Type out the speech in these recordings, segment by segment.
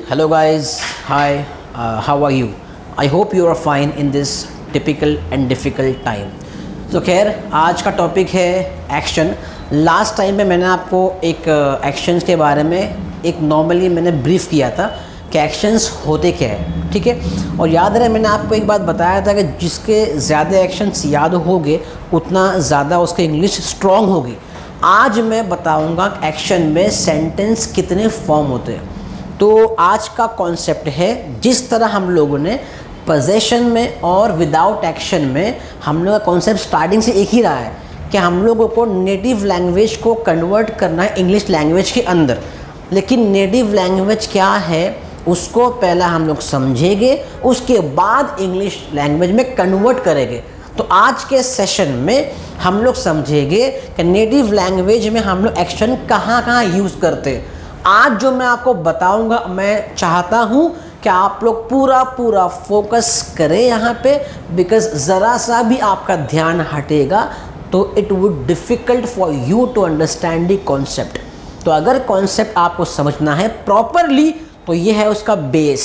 Hello guys, hi, how are you? I hope you are fine in this typical and difficult time. तो खैर आज का topic है action. Last time में मैंने आपको एक एक्शंस के बारे में एक नॉर्मली मैंने ब्रीफ किया था कि एक्शंस होते क्या है, ठीक है। और याद रहे मैंने आपको एक बात बताया था कि जिसके ज़्यादा एक्शंस याद होंगे उतना ज़्यादा उसकी इंग्लिश स्ट्रॉन्ग होगी। आज मैं बताऊंगा एक्शन में सेंटेंस कितने फॉर्म होते हैं। तो आज का कॉन्सेप्ट है, जिस तरह हम लोगों ने पोजेशन में और विदाउट एक्शन में हम लोग का कॉन्सेप्ट स्टार्टिंग से एक ही रहा है कि हम लोगों को नेटिव लैंग्वेज को कन्वर्ट करना है इंग्लिश लैंग्वेज के अंदर। लेकिन नेटिव लैंग्वेज क्या है उसको पहला हम लोग समझेंगे, उसके बाद इंग्लिश लैंग्वेज में कन्वर्ट करेंगे। तो आज के सेशन में हम लोग समझेंगे कि नेटिव लैंग्वेज में हम लोग एक्शन कहाँ कहाँ यूज़ करते हैं। आज जो मैं आपको बताऊंगा, मैं चाहता हूं कि आप लोग पूरा फोकस करें यहाँ पे, बिकॉज ज़रा सा भी आपका ध्यान हटेगा तो it would difficult for you to understand the concept. तो अगर कॉन्सेप्ट आपको समझना है प्रॉपरली तो ये है उसका बेस।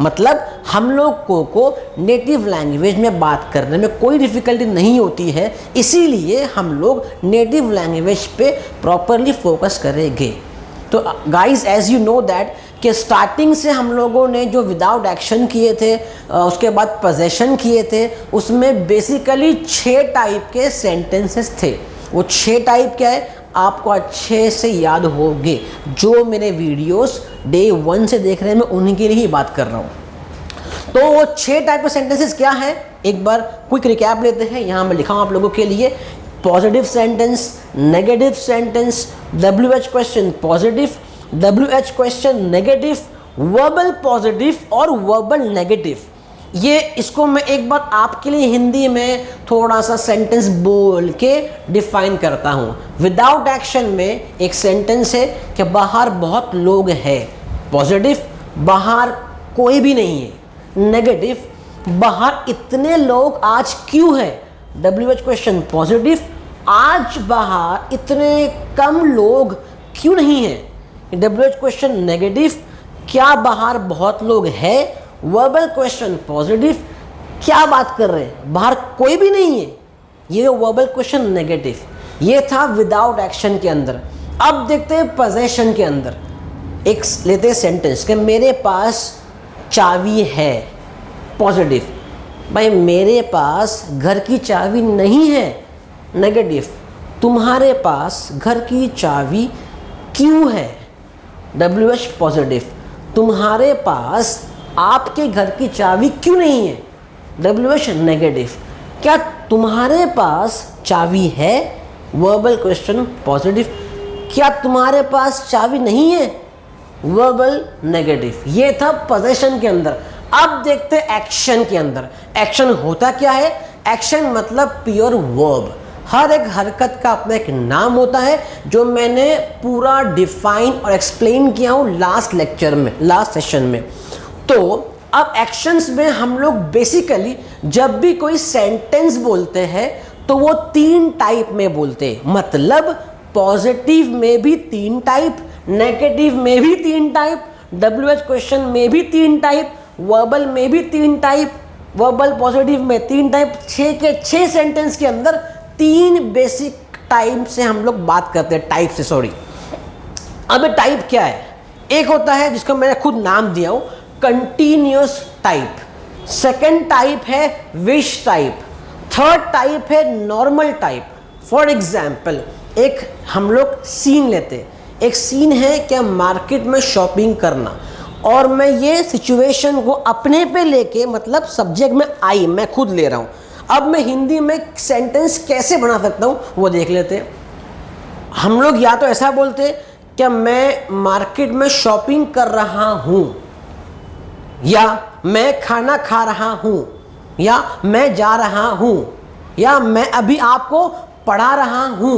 मतलब हम लोगों को नेटिव लैंग्वेज में बात करने में कोई डिफ़िकल्टी नहीं होती है, इसीलिए हम लोग नेटिव लैंग्वेज पे प्रॉपरली फोकस करेंगे। तो guys as you know that कि स्टार्टिंग से हम लोगों ने जो विदाउट एक्शन किए थे, उसके बाद पोजेशन किए थे, उसमें बेसिकली 6 टाइप के सेंटेंसेस थे। वो 6 टाइप क्या है आपको अच्छे से याद होंगे। जो मेरे वीडियोस डे 1 से देख रहे हैं मैं उन्हीं के लिए ही बात कर रहा हूँ। तो वो 6 टाइप के सेंटेंसेस क्या है, एक बार क्विक रिकैप लेते हैं। यहाँ मैं लिखा हूँ आप लोगों के लिए। Positive sentence, negative sentence, WH question positive, WH question negative, verbal positive और वर्बल नेगेटिव। ये इसको मैं एक बार आपके लिए हिंदी में थोड़ा सा सेंटेंस बोल के डिफाइन करता हूँ। विदाउट एक्शन में एक सेंटेंस है कि बाहर बहुत लोग हैं, पॉजिटिव बाहर कोई भी नहीं है, नेगेटिव बाहर इतने लोग आज क्यों हैं, WH क्वेश्चन पॉजिटिव आज बाहर इतने कम लोग क्यों नहीं हैं, WH क्वेश्चन नेगेटिव क्या बाहर बहुत लोग हैं, वर्बल क्वेश्चन पॉजिटिव क्या बात कर रहे हैं बाहर कोई भी नहीं है, ये वर्बल क्वेश्चन नेगेटिव। ये था विदाउट एक्शन के अंदर। अब देखते हैं पोजेशन के अंदर। एक लेते हैं सेंटेंस कि मेरे पास चाबी है, पॉजिटिव। भाई मेरे पास घर की चाबी नहीं है, नेगेटिव। तुम्हारे पास घर की चाबी क्यों है, WH पॉजिटिव। तुम्हारे पास आपके घर की चाबी क्यों नहीं है, WH नेगेटिव। क्या तुम्हारे पास चाबी है, वर्बल क्वेश्चन पॉजिटिव। क्या तुम्हारे पास चाबी नहीं है, वर्बल नेगेटिव। ये था पोजेशन के अंदर। अब देखते हैं एक्शन के अंदर। एक्शन होता क्या है, एक्शन मतलब प्योर वर्ब। हर एक हरकत का अपना एक नाम होता है जो मैंने पूरा डिफाइन और एक्सप्लेन किया हूँ लास्ट लेक्चर में, लास्ट सेशन में। तो अब एक्शंस में हम लोग बेसिकली जब भी कोई सेंटेंस बोलते हैं तो वो 3 टाइप में बोलते हैं। मतलब पॉजिटिव में भी 3 टाइप, नेगेटिव में भी 3 टाइप, WH क्वेश्चन में भी 3 टाइप, वर्बल में भी 3 टाइप, वर्बल पॉजिटिव में 3 टाइप। 6 के 6 सेंटेंस के अंदर 3 बेसिक टाइप से हम लोग बात करते हैं, टाइप से, सॉरी। अब टाइप क्या है, एक होता है जिसका मैंने खुद नाम दिया हूं, कंटिन्यूअस टाइप। सेकंड टाइप है विश टाइप। थर्ड टाइप है नॉर्मल टाइप। फॉर एग्जाम्पल एक हम लोग सीन लेते हैं। एक सीन है क्या, मार्केट में शॉपिंग करना, और मैं ये सिचुएशन को अपने पे लेके, मतलब सब्जेक्ट में आई, मैं खुद ले रहा हूँ। अब मैं हिंदी में सेंटेंस कैसे बना सकता हूँ वो देख लेते हैं। हम लोग या तो ऐसा बोलते हैं क्या मैं मार्केट में शॉपिंग कर रहा हूँ, या मैं खाना खा रहा हूँ, या मैं जा रहा हूँ, या मैं अभी आपको पढ़ा रहा हूँ।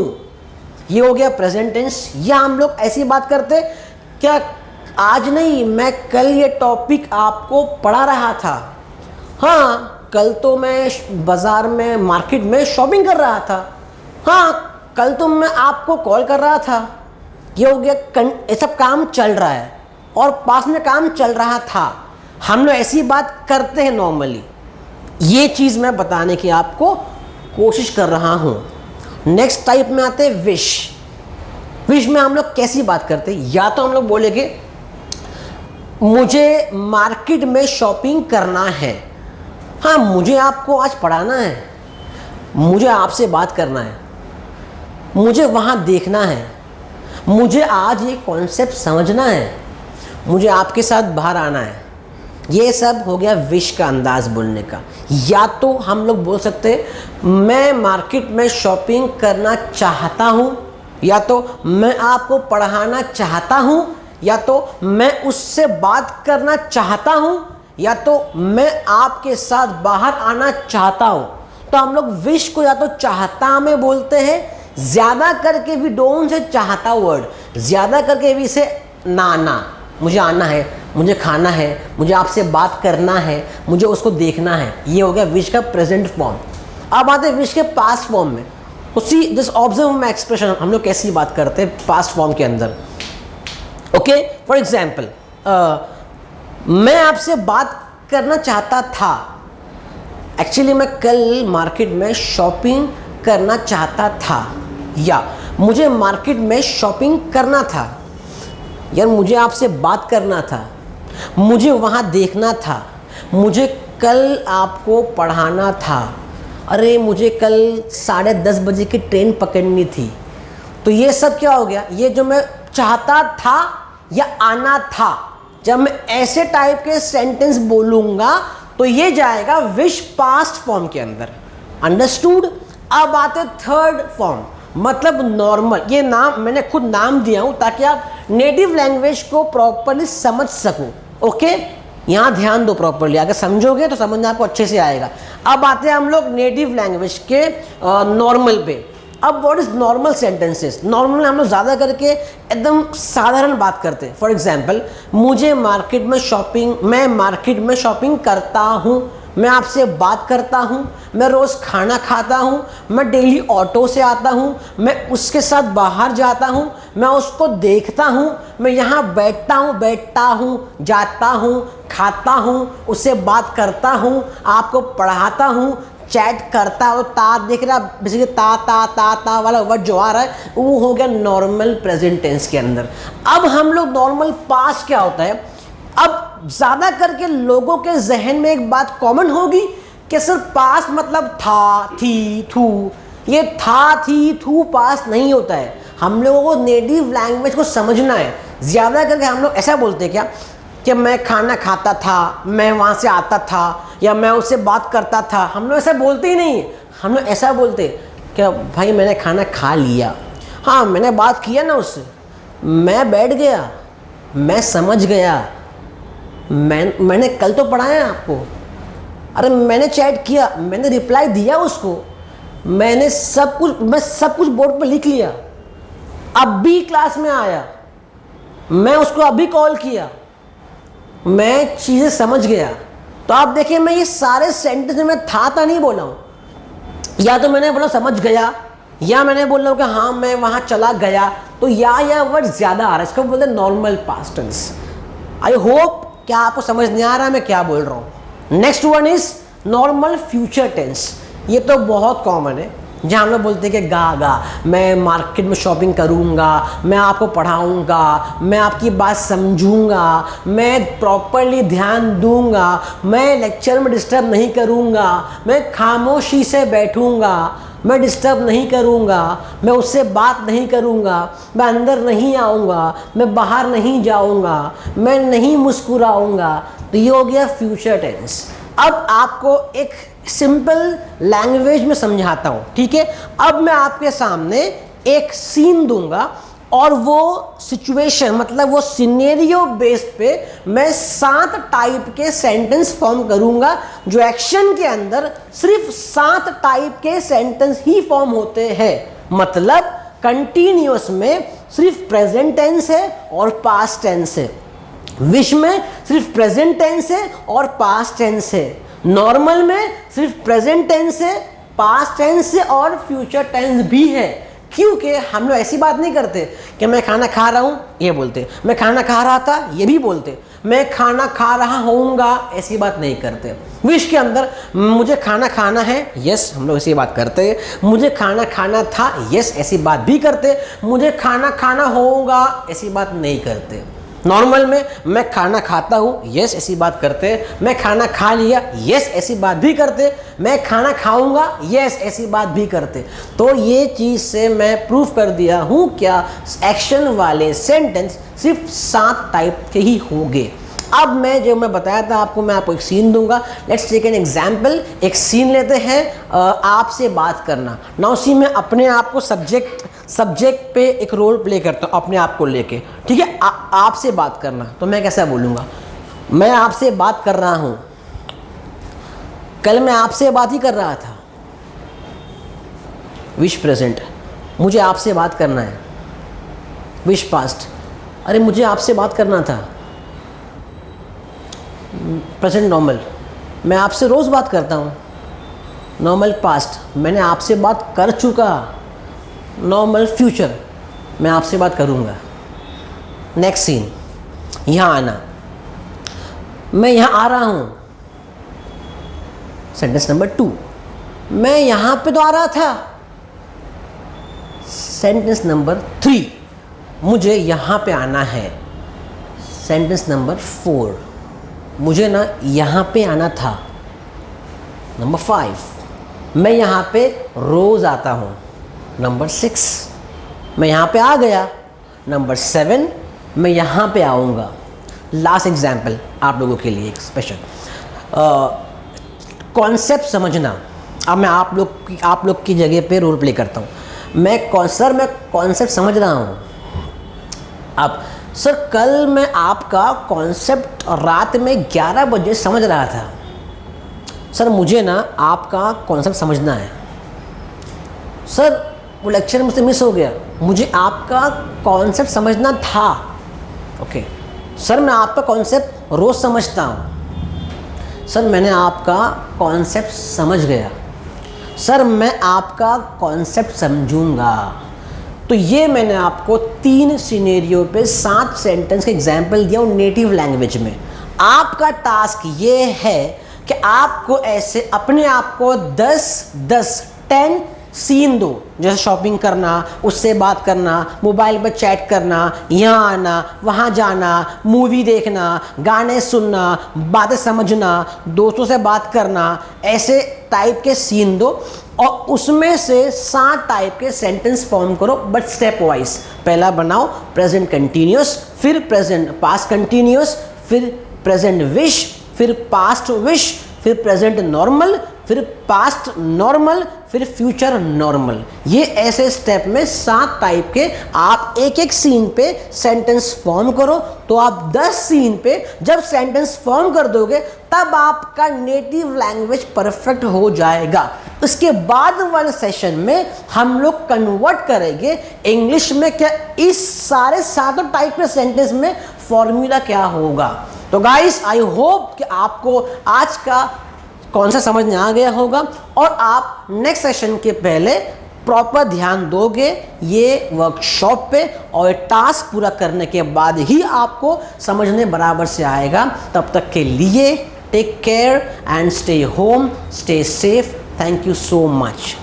ये हो गया प्रेजेंट टेंस। या हम लोग ऐसी बात करते क्या, आज नहीं मैं कल ये टॉपिक आपको पढ़ा रहा था। हाँ कल तो मैं बाज़ार में, मार्केट में शॉपिंग कर रहा था। हाँ कल तो मैं आपको कॉल कर रहा था, ये हो गया, ये सब काम चल रहा है और पास में काम चल रहा था। हम लोग ऐसी बात करते हैं नॉर्मली। ये चीज़ मैं बताने की आपको कोशिश कर रहा हूँ। नेक्स्ट टाइप में आते हैं विश। विश में हम लोग कैसी बात करते हैं? या तो हम लोग बोलेंगे मुझे मार्केट में शॉपिंग करना है। हाँ, मुझे आपको आज पढ़ाना है, मुझे आपसे बात करना है, मुझे वहाँ देखना है, मुझे आज ये कॉन्सेप्ट समझना है, मुझे आपके साथ बाहर आना है। ये सब हो गया विश का अंदाज़ बोलने का। या तो हम लोग बोल सकते हैं मैं मार्केट में शॉपिंग करना चाहता हूँ, या तो मैं आपको पढ़ाना चाहता हूँ, या तो मैं उससे बात करना चाहता हूँ, या तो मैं आपके साथ बाहर आना चाहता हूँ। तो हम लोग विश को या तो चाहता में बोलते हैं, ज़्यादा करके भी डोंट से चाहता वर्ड, ज़्यादा करके भी इसे ना, मुझे आना है, मुझे खाना है, मुझे आपसे बात करना है, मुझे उसको देखना है। ये हो गया विश का प्रेजेंट फॉर्म। अब आते हैं विश के पास्ट फॉर्म में। उसी दिस ऑब्जर्व में एक्सप्रेशन हम लोग कैसी बात करते हैं पास्ट फॉर्म के अंदर। ओके, फॉर एग्जाम्पल मैं आपसे बात करना चाहता था। एक्चुअली मैं कल मार्केट में शॉपिंग करना चाहता था, या मुझे मार्केट में शॉपिंग करना था, यार मुझे आपसे बात करना था, मुझे वहाँ देखना था, मुझे कल आपको पढ़ाना था, अरे मुझे कल 10:30 बजे की ट्रेन पकड़नी थी। तो ये सब क्या हो गया? ये जो मैं चाहता था या आना था, जब मैं ऐसे टाइप के सेंटेंस बोलूँगा तो ये जाएगा विश पास्ट फॉर्म के अंदर। अंडरस्टूड? अब आते थर्ड फॉर्म, मतलब नॉर्मल। ये नाम मैंने खुद नाम दिया हूँ ताकि आप नेटिव लैंग्वेज को प्रॉपरली समझ सको। ओके, यहाँ ध्यान दो प्रॉपरली, अगर समझोगे तो समझना आपको अच्छे से आएगा। अब आते हैं हम लोग नेटिव लैंग्वेज के नॉर्मल पे। अब what is normal sentences? Normal हम लोग ज़्यादा करके एकदम साधारण बात करते हैं। फॉर एग्जाम्पल, मैं मार्केट में शॉपिंग करता हूँ, मैं आपसे बात करता हूँ, मैं रोज़ खाना खाता हूँ, मैं डेली ऑटो से आता हूँ, मैं उसके साथ बाहर जाता हूँ, मैं उसको देखता हूँ, मैं यहाँ बैठता हूँ, जाता हूँ, खाता हूँ, उससे बात करता हूँ, आपको पढ़ाता हूँ, चैट करता हो। ता देख रहा बेसिकली ता वाला वर्ड जो आ रहा है वो हो गया नॉर्मल प्रेजेंट टेंस के अंदर। अब हम लोग नॉर्मल पास्ट क्या होता है? अब ज़्यादा करके लोगों के जहन में एक बात कॉमन होगी कि सिर्फ पास्ट मतलब था, थी, थू। ये था, थी, थू पास्ट नहीं होता है। हम लोगों को नेटिव लैंग्वेज को समझना है। ज़्यादा करके हम लोग ऐसा बोलते हैं क्या कि मैं खाना खाता था, मैं वहाँ से आता था, या मैं उससे बात करता था। हम लोग ऐसा बोलते ही नहीं। हम लोग ऐसा बोलते कि भाई मैंने खाना खा लिया, हाँ मैंने बात किया ना उससे, मैं बैठ गया, मैं समझ गया, मैंने कल तो पढ़ाया आपको, अरे मैंने चैट किया, मैंने रिप्लाई दिया उसको, मैं सब कुछ बोर्ड पर लिख लिया, अभी क्लास में आया, मैं उसको अभी कॉल किया, मैं चीज़ें समझ गया। तो आप देखिए मैं ये सारे सेंटेंस में था नहीं बोला हूँ। या तो मैंने बोला समझ गया, या मैंने बोल रहा हूँ कि हाँ मैं वहाँ चला गया। तो या वर्ड ज़्यादा आ रहा है, इसको बोलते हैं normal past tense. I hope क्या आपको समझ नहीं आ रहा है मैं क्या बोल रहा हूँ। Next one is normal future tense. ये तो बहुत कॉमन है, जहाँ हम लोग बोलते हैं कि मैं मार्केट में शॉपिंग करूँगा, मैं आपको पढ़ाऊँगा, मैं आपकी बात समझूँगा, मैं प्रॉपरली ध्यान दूँगा, मैं लेक्चर में डिस्टर्ब नहीं करूँगा, मैं खामोशी से बैठूँगा, मैं डिस्टर्ब नहीं करूँगा, मैं उससे बात नहीं करूँगा, मैं अंदर नहीं आऊँगा, मैं बाहर नहीं जाऊँगा, मैं नहीं मुस्कुराऊँगा। तो ये हो गया फ्यूचर टेंस। अब आपको एक सिंपल लैंग्वेज में समझाता हूँ, ठीक है? अब मैं आपके सामने एक सीन दूंगा और वो सिचुएशन मतलब वो सिनेरियो बेस्ड पे मैं 7 टाइप के सेंटेंस फॉर्म करूंगा, जो एक्शन के अंदर सिर्फ 7 टाइप के सेंटेंस ही फॉर्म होते हैं। मतलब कंटिन्यूअस में सिर्फ प्रेजेंट टेंस है और पास्ट टेंस है, विश में सिर्फ प्रेजेंट टेंस है और पास्ट टेंस है, नॉर्मल में सिर्फ प्रेजेंट टेंस है, पास्ट टेंस है और फ्यूचर टेंस भी है। क्योंकि हम लोग ऐसी बात नहीं करते कि मैं खाना खा रहा हूँ ये बोलते, मैं खाना खा रहा था ये भी बोलते, मैं खाना खा रहा होऊंगा ऐसी बात नहीं करते। विश के अंदर मुझे खाना खाना है, यस हम लोग ऐसी बात करते हैं। मुझे खाना खाना था, यस ऐसी बात भी करते। मुझे खाना खाना होगा ऐसी बात नहीं करते। नॉर्मल में मैं खाना खाता हूँ, यस ऐसी बात करते। मैं खाना खा लिया, यस ऐसी बात भी करते। मैं खाना खाऊंगा, यस ऐसी बात भी करते। तो ये चीज़ से मैं प्रूफ कर दिया हूँ क्या, एक्शन वाले सेंटेंस सिर्फ 7 टाइप के ही होंगे। अब मैं जो मैं बताया था आपको, मैं आपको एक सीन दूंगा। Let's take an example. एक सीन लेते हैं, आपसे बात करना। नाउ सी मैं अपने आप को सब्जेक्ट पे एक रोल प्ले करता हूँ अपने आप को लेके, ठीक है। आपसे बात करना, तो मैं कैसा बोलूँगा, मैं आपसे बात कर रहा हूँ। कल मैं आपसे बात ही कर रहा था, विश प्रेजेंट, मुझे आपसे बात करना है। विश पास्ट, अरे मुझे आपसे बात करना था। प्रेजेंट नॉर्मल, मैं आपसे रोज़ बात करता हूँ। नॉर्मल पास्ट, मैंने आपसे बात कर चुका। नॉर्मल फ्यूचर, मैं आपसे बात करूँगा। नेक्स्ट सीन, यहाँ आना, मैं यहाँ आ रहा हूँ। सेंटेंस नंबर 2, मैं यहाँ पे तो आ रहा था। सेंटेंस नंबर 3, मुझे यहाँ पे आना है। सेंटेंस नंबर 4, मुझे ना यहाँ पे आना था। नंबर 5, मैं यहाँ पे रोज़ आता हूँ। नंबर 6, मैं यहाँ पे आ गया। नंबर 7, मैं यहाँ पे आऊँगा। लास्ट एग्जाम्पल आप लोगों के लिए एक स्पेशल कॉन्सेप्ट समझना। अब मैं आप लोग की जगह पे रोल प्ले करता हूँ। मैं कॉन्सेप्ट समझ रहा हूँ। अब सर कल मैं आपका कॉन्सेप्ट रात में 11 बजे समझ रहा था। सर मुझे ना आपका कॉन्सेप्ट समझना है। सर वो लेक्चर मुझसे मिस हो गया, मुझे आपका कॉन्सेप्ट समझना था। ओके सर, मैं आपका कॉन्सेप्ट रोज़ समझता हूँ। सर मैंने आपका कॉन्सेप्ट समझ गया। सर मैं आपका कॉन्सेप्ट समझूंगा। तो ये मैंने आपको 3 सिनेरियो पे 7 सेंटेंस के एग्जाम्पल दिया और नेटिव लैंग्वेज में। आपका टास्क ये है कि आपको ऐसे अपने आप को 10 सीन दो, जैसे शॉपिंग करना, उससे बात करना, मोबाइल पर चैट करना, यहाँ आना, वहाँ जाना, मूवी देखना, गाने सुनना, बातें समझना, दोस्तों से बात करना, ऐसे टाइप के सीन दो और उसमें से 7 टाइप के सेंटेंस फॉर्म करो, बट स्टेप वाइज। पहला बनाओ प्रेजेंट कंटिन्यूस, फिर प्रेजेंट पास्ट कंटिन्यूस, फिर प्रेजेंट विश, फिर पास्ट विश, फिर प्रेजेंट नॉर्मल, फिर पास्ट नॉर्मल, फिर फ्यूचर नॉर्मल। ये ऐसे स्टेप में 7 टाइप के आप एक सीन पे सेंटेंस फॉर्म करो। तो आप 10 सीन पे जब सेंटेंस फॉर्म कर दोगे तब आपका नेटिव लैंग्वेज परफेक्ट हो जाएगा। उसके बाद वाले सेशन में हम लोग कन्वर्ट करेंगे इंग्लिश में क्या इस सारे 7 टाइप के सेंटेंस में फॉर्मूला क्या होगा। तो गाइस आई होप कि आपको आज का कॉन्सेप्ट समझ में आ गया होगा और आप नेक्स्ट सेशन के पहले प्रॉपर ध्यान दोगे ये वर्कशॉप पे, और टास्क पूरा करने के बाद ही आपको समझने बराबर से आएगा। तब तक के लिए take care and stay home, stay safe. Thank you so much.